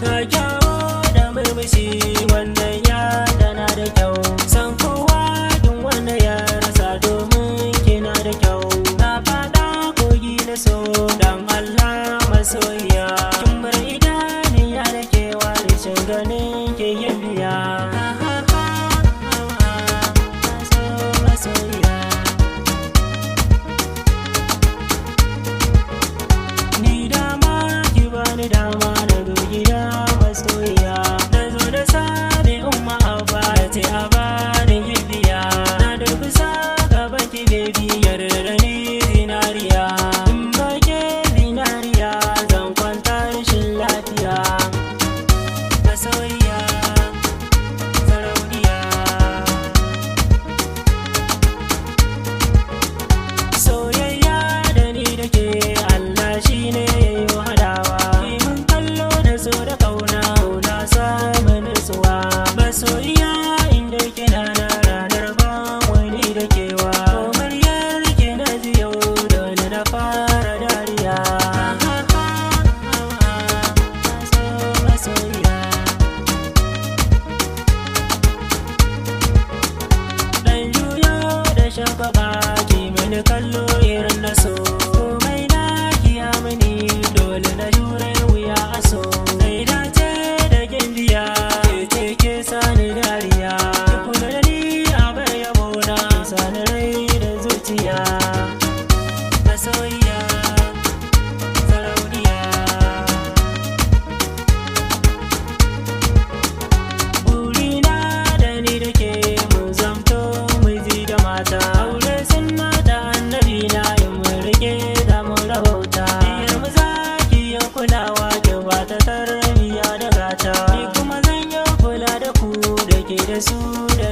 Ga kyau da murmushi wannan ya tana da kyau, san kowa duk wanda ya rasa domin kina da kyau. Na fada kogi na so dan Allah masoyiya, kin bar idaniya da kewa rashin ganin ke yin biya. Ni dama ki bani dama na zo gida masoyiya, na zo da sabe umma abba ce a bani gidiya. Na durkusa gaban ki baby yarda ni zinariya, in ba ke zinariya zan kwanta rashin lafiya. Masoyiya sarauniya, soyayya da ni da ke Allah shi ne ya yi hadawa. Mun kallo da so da kauna na samu nutsuwa. Masoyiya inda kina na ranar ban wani da kewa, muryar ki na ji yau dole na fara dariya. Masoyiya dan juyo da shagaba ki mini kallo irin na so, komai na kiya mini dole na jure wuya a so. Sai dace da gimbiya ke ce ke sani dariya, ki kula da ni a bar yabo na sani rai da zuciya. Masoyiya sarauniya, burina da ni da ke mun zamto miji da mata, aure sunna da annabi na yin mun rike da mu rabauta. Diyar mu za ki yi kulawa ki ba ta tarbiyya da gata, ni kuma zan yi kula da ku da ke da su da